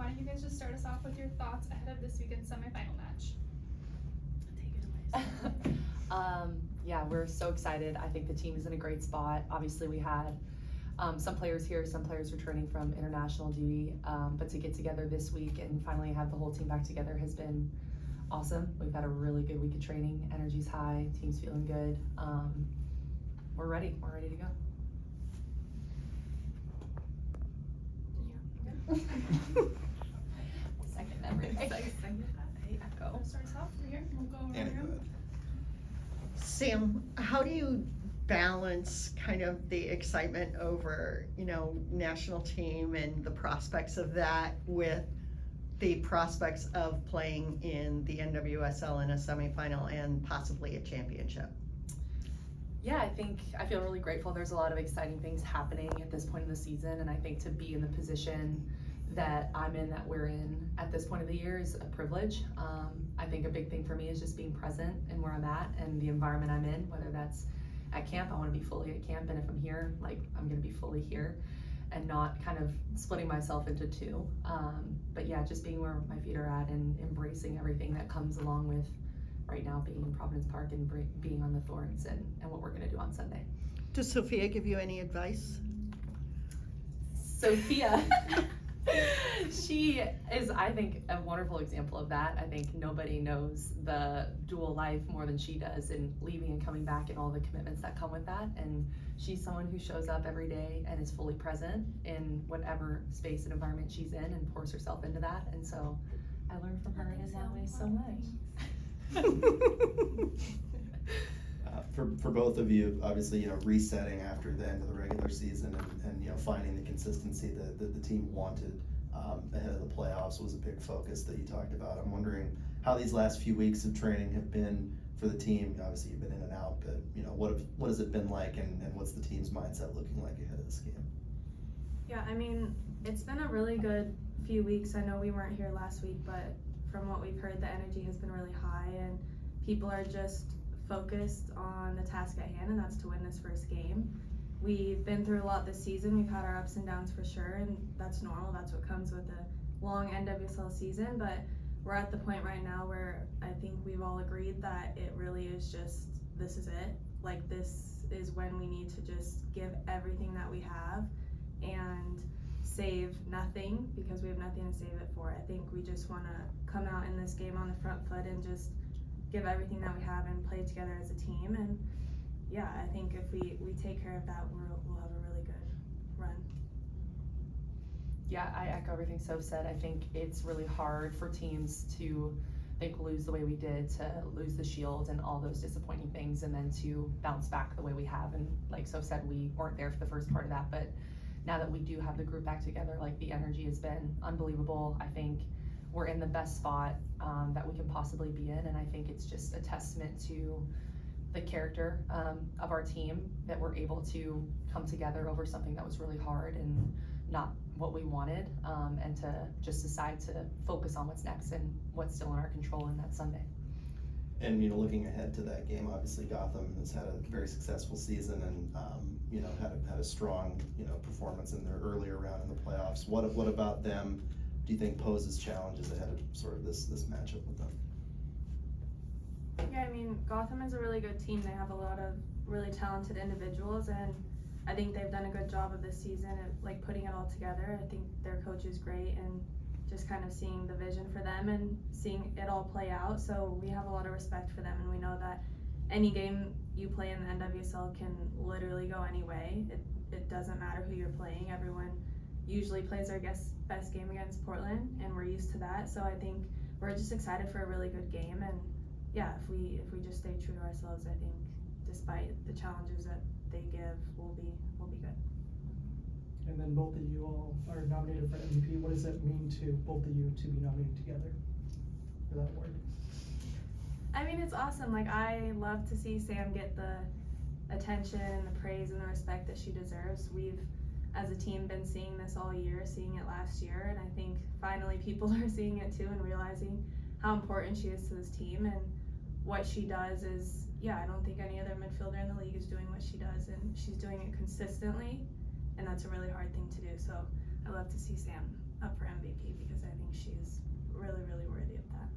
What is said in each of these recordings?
why don't you guys just start us off with your thoughts ahead of this weekend's semifinal match? Take it away. Yeah, we're so excited. I think the team is in a great spot. Obviously, we had some players here, some players returning from international duty, but to get together this week and finally have the whole team back together has been awesome. We've had a really good week of training. Energy's high, team's feeling good. We're ready. We're ready to go. Second everything. I echo. Start us off from here. We'll go around Annie, the go room. ahead. Sam, how do you balance kind of the excitement over, national team and the prospects of that with the prospects of playing in the NWSL in a semifinal and possibly a championship? Yeah, I feel really grateful. There's a lot of exciting things happening at this point in the season, and I think to be in the position that I'm in, that we're in at this point of the year is a privilege. I think a big thing for me is just being present in where I'm at and the environment I'm in, whether that's at camp, I want to be fully at camp, and if I'm here, I'm going to be fully here and not kind of splitting myself into two. But yeah, just being where my feet are at and embracing everything that comes along with right now being in Providence Park and being on the Thorns and what we're going to do on Sunday. Does Sophia give you any advice? Sophia, she is, I think, a wonderful example of that. I think nobody knows the dual life more than she does, and leaving and coming back and all the commitments that come with that. And she's someone who shows up every day and is fully present in whatever space and environment she's in and pours herself into that. And so I learned from her in that way so much. For both of you, obviously, resetting after the end of the regular season and finding the consistency that the team wanted ahead of the playoffs was a big focus that you talked about. I'm wondering how these last few weeks of training have been for the team. Obviously, you've been in and out, but what has it been like, and what's the team's mindset looking like ahead of this game? Yeah, I mean, it's been a really good few weeks. I know we weren't here last week, but from what we've heard, the energy has been really high, and people are just focused on the task at hand, and that's to win this first game. We've been through a lot this season. We've had our ups and downs for sure, and that's normal. That's what comes with a long NWSL season, but we're at the point right now where I think we've all agreed that it really is just, this is it. Like, this is when we need to just give everything that we have and save nothing, because we have nothing to save it for. I think we just want to come out in this game on the front foot and just give everything that we have and play together as a team. And yeah, I think if we take care of that, we'll have a really good run. Yeah, I echo everything Soph said. I think it's really hard for teams to lose the way we did, to lose the Shield and all those disappointing things, and then to bounce back the way we have. And like Soph said, we weren't there for the first part of that, but now that we do have the group back together, the energy has been unbelievable. I think we're in the best spot that we can possibly be in, and I think it's just a testament to the character of our team that we're able to come together over something that was really hard and not what we wanted, and to just decide to focus on what's next and what's still in our control, and that's Sunday. And looking ahead to that game, obviously Gotham has had a very successful season and had a strong performance in their earlier round in the playoffs. What about them do you think poses challenges ahead of sort of this matchup with them? Yeah, I mean, Gotham is a really good team. They have a lot of really talented individuals, and I think they've done a good job of this season at putting it all together. I think their coach is great, and just kind of seeing the vision for them and seeing it all play out. So we have a lot of respect for them, and we know that any game you play in the NWSL can literally go any way. It doesn't matter who you're playing. Everyone usually plays their best game against Portland, and we're used to that. So I think we're just excited for a really good game, and yeah, if we just stay true to ourselves, I think despite the challenges that they give, we'll be good. And then both of you all are nominated for MVP. What does it mean to both of you to be nominated together for that award? I mean, it's awesome. I love to see Sam get the attention and the praise and the respect that she deserves. We've, as a team, been seeing this all year, seeing it last year, and I think finally people are seeing it too and realizing how important she is to this team. And what she does is, I don't think any other midfielder in the league is doing what she does, and she's doing it consistently, and that's a really hard thing to do. So I love to see Sam up for MVP because I think she's really, really worthy of that.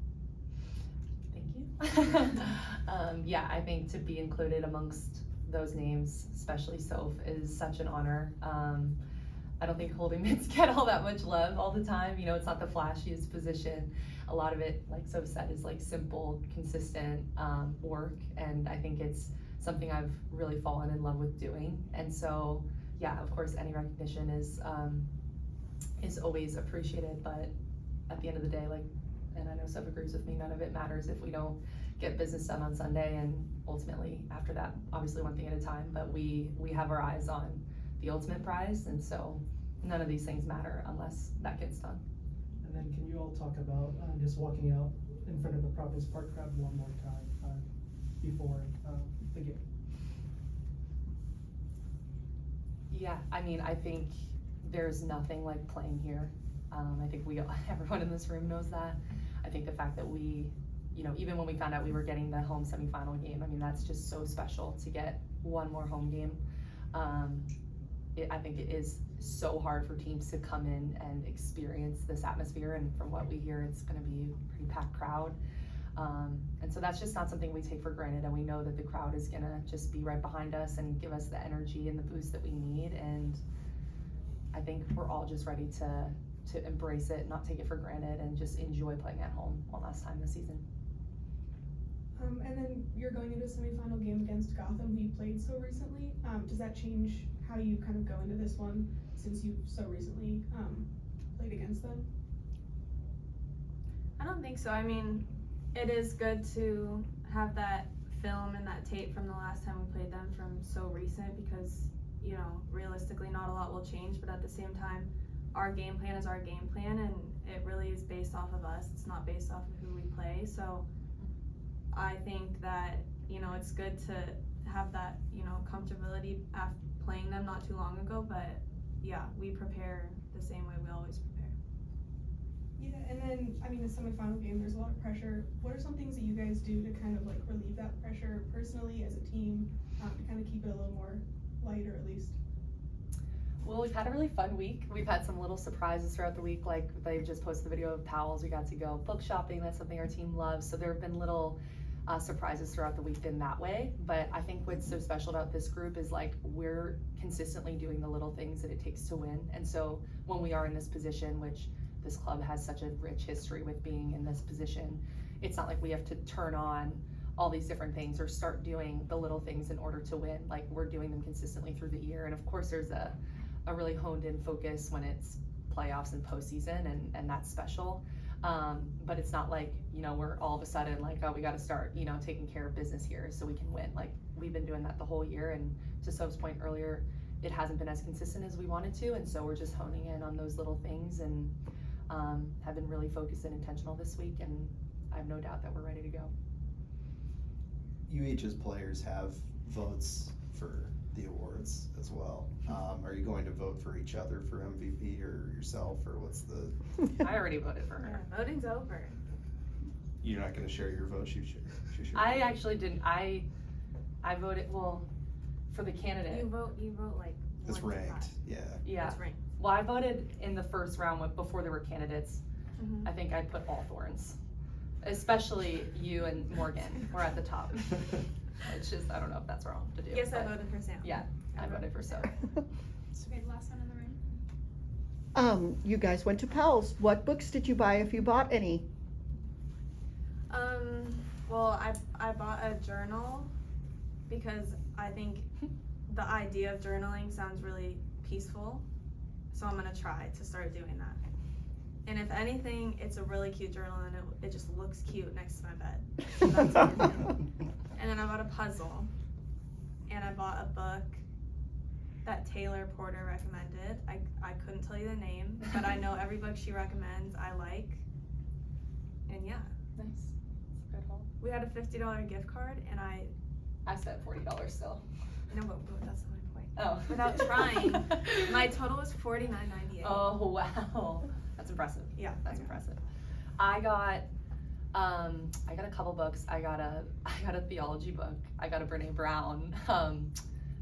Thank you. Yeah, I think to be included amongst those names, especially Soph, is such an honor. I don't think holding mids get all that much love all the time. You know, it's not the flashiest position. A lot of it, like Soph said, is like simple, consistent work, and I think it's something I've really fallen in love with doing. And so, yeah, of course, any recognition is always appreciated, but at the end of the day, like, and I know Soph agrees with me, none of it matters if we don't get business done on Sunday, and ultimately after that, obviously one thing at a time, but we have our eyes on the ultimate prize, and so none of these things matter unless that gets done. And then can you all talk about just walking out in front of the Providence Park crowd one more time before the game? Yeah, I mean, I think there's nothing like playing here. I think everyone in this room knows that. I think the fact that we, you know, even when we found out we were getting the home semifinal game, I mean, that's just so special to get one more home game. I think it is so hard for teams to come in and experience this atmosphere, and from what we hear, it's going to be a pretty packed crowd. And so that's just not something we take for granted, and we know that the crowd is going to just be right behind us and give us the energy and the boost that we need, and I think we're all just ready to embrace it, not take it for granted, and just enjoy playing at home one last time this season. And then you're going into a semifinal game against Gotham, who you played so recently. Does that change how you kind of go into this one, since you so recently played against them? I don't think so. I mean, it is good to have that film and that tape from the last time we played them from so recent, because, you know, realistically not a lot will change, but at the same time, our game plan is our game plan, and it really is based off of us. It's not based off of who we play. So I think that, you know, it's good to have that, you know, comfortability after playing them not too long ago, but yeah, we prepare the same way we always prepare. Yeah, and then, I mean, the semifinal game, there's a lot of pressure. What are some things that you guys do to kind of like relieve that pressure personally as a team, to kind of keep it a little more lighter at least? Well, we've had a really fun week. We've had some little surprises throughout the week, like they just posted the video of Powell's. We got to go book shopping. That's something our team loves. So there have been little surprises throughout the week in that way. But I think what's so special about this group is like we're consistently doing the little things that it takes to win. And so when we are in this position, which this club has such a rich history with being in this position, it's not like we have to turn on all these different things or start doing the little things in order to win. Like, we're doing them consistently through the year. And of course there's a really honed in focus when it's playoffs and postseason, and that's special. But it's not like, you know, we're all of a sudden like, oh, we got to start, you know, taking care of business here so we can win. Like, we've been doing that the whole year, and to Soph's point earlier, it hasn't been as consistent as we wanted to, and so we're just honing in on those little things, and have been really focused and intentional this week, and I have no doubt that we're ready to go. You each as players have votes for the awards as well. Are you going to vote for each other for MVP or yourself, or what's the? I already voted for her. Yeah, voting's over. You're not going to share your vote. She should. I actually didn't. I voted, well, for the candidate. You vote like. It's 1 to 5. ranked. Yeah. Yeah. It's ranked. Well, I voted in the first round before there were candidates. Mm-hmm. I think I put all Thorns, especially you and Morgan. We're at the top. It's just, I don't know if that's wrong to do. Yes, I but voted for Sam. Yeah, I voted for Soph. Okay, last one in the ring. You guys went to Powell's. What books did you buy, if you bought any? Well, I bought a journal because I think the idea of journaling sounds really peaceful, so I'm gonna try to start doing that. And if anything, it's a really cute journal, and it just looks cute next to my bed. So that's what I'm doing. And then I bought a puzzle, and I bought a book that Taylor Porter recommended. I couldn't tell you the name, but I know every book she recommends I like. And yeah. Nice. It's a good haul. We had a $50 gift card, and I said $40 still. no, but that's not my point. Oh. Without trying, my total was $49.98. Oh, wow. That's impressive. Yeah. That's impressive. I got a couple books. I got a theology book. I got a Brene Brown,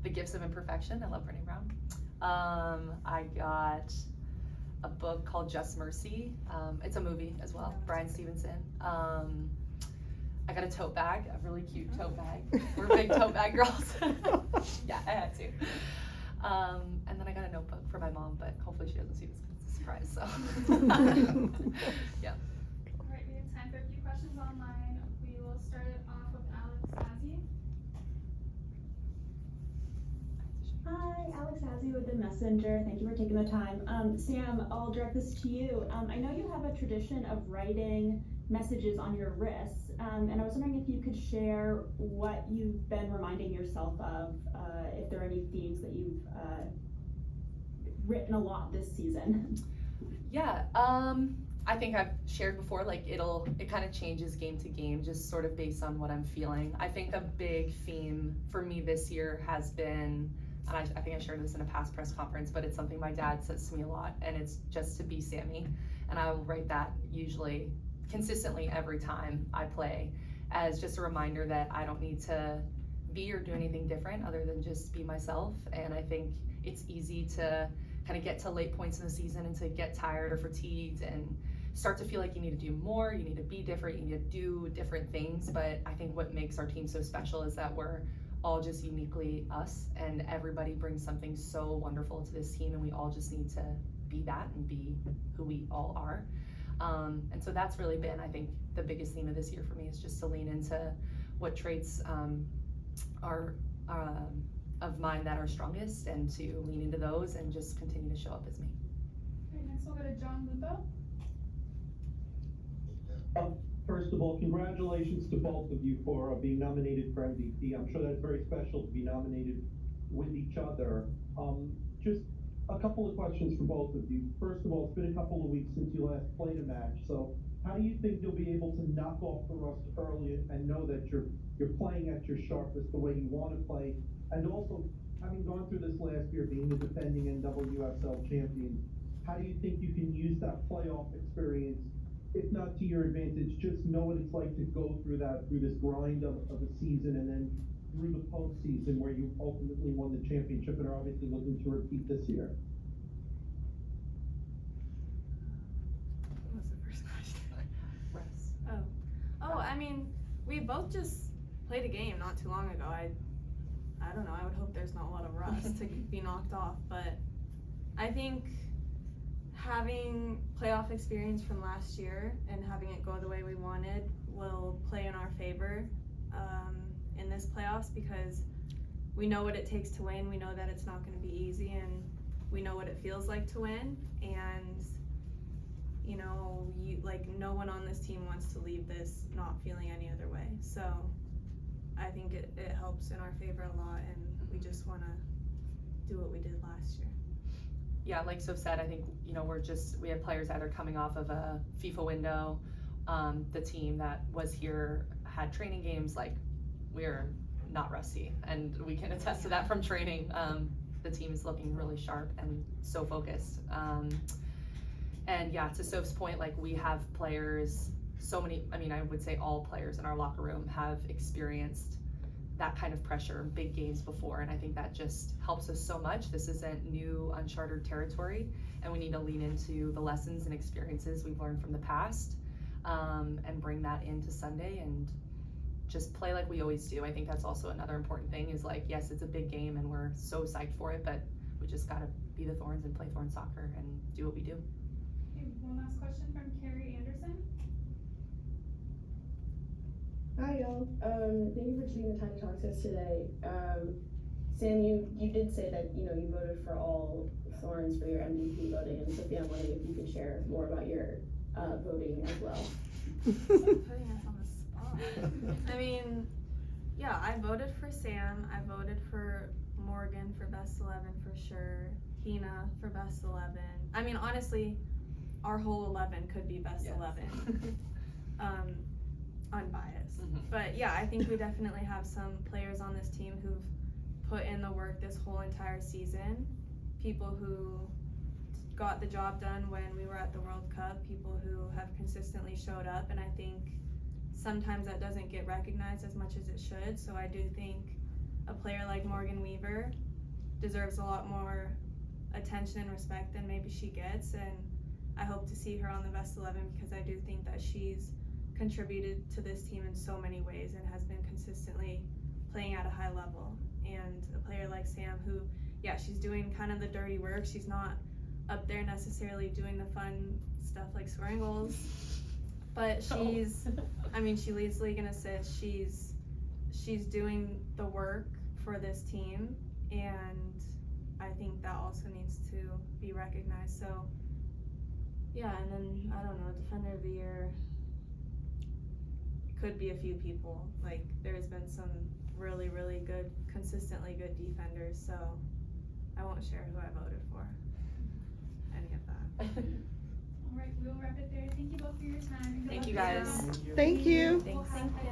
The Gifts of Imperfection. I love Brene Brown. I got a book called Just Mercy. It's a movie as well, Bryan Stevenson. I got a tote bag, a really cute tote bag. We're big tote bag girls. Yeah, I had to. And then I got a notebook for my mom, but hopefully she doesn't see this because it's a surprise, so. Yeah. All right, we have time for a few questions online. We will start it off with Alex Azzi. Hi, Alex Azzi with the Messenger. Thank you for taking the time. Sam, I'll direct this to you. I know you have a tradition of writing messages on your wrists, and I was wondering if you could share what you've been reminding yourself of, if there are any themes that you've written a lot this season. Yeah, I think I've shared before, like it kind of changes game to game, just sort of based on what I'm feeling. I think a big theme for me this year has been, and I think I shared this in a past press conference, but it's something my dad says to me a lot, and it's just to be Sammy. And I will write that usually consistently every time I play as just a reminder that I don't need to be or do anything different other than just be myself. And I think it's easy to kind of get to late points in the season and to get tired or fatigued and start to feel like you need to do more, you need to be different, you need to do different things. But I think what makes our team so special is that we're all just uniquely us, and everybody brings something so wonderful to this team, and we all just need to be that and be who we all are. And so that's really been, I think, the biggest theme of this year for me is just to lean into what traits are of mine that are strongest, and to lean into those and just continue to show up as me. Okay, next we'll go to John Lupo. First of all, congratulations to both of you for being nominated for MVP. I'm sure that's very special to be nominated with each other. Just a couple of questions for both of you. First of all, it's been a couple of weeks since you last played a match, so how do you think you'll be able to knock off the rust early and know that you're playing at your sharpest the way you want to play? And also, having gone through this last year, being the defending NWSL champion, how do you think you can use that playoff experience, if not to your advantage, just know what it's like to go through this grind of a season and then through the postseason where you ultimately won the championship and are obviously looking to repeat this year? What was the first question? Russ. Oh, I mean, we both just played a game not too long ago. I don't know, I would hope there's not a lot of rust to be knocked off, but I think having playoff experience from last year and having it go the way we wanted will play in our favor in this playoffs, because we know what it takes to win, we know that it's not going to be easy, and we know what it feels like to win, and you know, no one on this team wants to leave this not feeling any other way. So I think it helps in our favor a lot, and we just want to do what we did last year. Yeah, like Soph said, I think, you know, we have players that are coming off of a FIFA window. The team that was here had training games, like we're not rusty, and we can attest to that from training. The team is looking really sharp and so focused. And yeah, to Soph's point, like we have players, I would say all players in our locker room have experienced that kind of pressure in big games before, and I think that just helps us so much. This isn't new, uncharted territory, and we need to lean into the lessons and experiences we've learned from the past, and bring that into Sunday and just play like we always do. I think that's also another important thing is, like, yes, it's a big game and we're so psyched for it, but we just gotta be the Thorns and play Thorn soccer and do what we do. Okay, one last question from Carrie Anderson. Hi y'all. Thank you for taking the time to talk to us today. Sam, you did say that you voted for all Thorns for your MVP voting, and Sophia, I'm wondering if you could share more about your voting as well. Putting us on the spot. I mean, yeah, I voted for Sam. I voted for Morgan for best 11 for sure. Hina for best 11. I mean, honestly, our whole 11 could be best 11. Unbiased. But yeah, I think we definitely have some players on this team who've put in the work this whole entire season. People who got the job done when we were at the World Cup, people who have consistently showed up, and I think sometimes that doesn't get recognized as much as it should. So I do think a player like Morgan Weaver deserves a lot more attention and respect than maybe she gets, and see her on the best 11 because I do think that she's contributed to this team in so many ways and has been consistently playing at a high level. And a player like Sam who, yeah, she's doing kind of the dirty work. She's not up there necessarily doing the fun stuff like scoring goals, but she's, I mean, she leads the league in assists. She's doing the work for this team, and I think that also needs to be recognized. So yeah, and then I don't know, defender of the year could be a few people. Like there's been some really, really good, consistently good defenders, so I won't share who I voted for. Any of that. Alright, we will wrap it there. Thank you both for your time. and good Thank luck you this guys. summer. Thank you. We'll have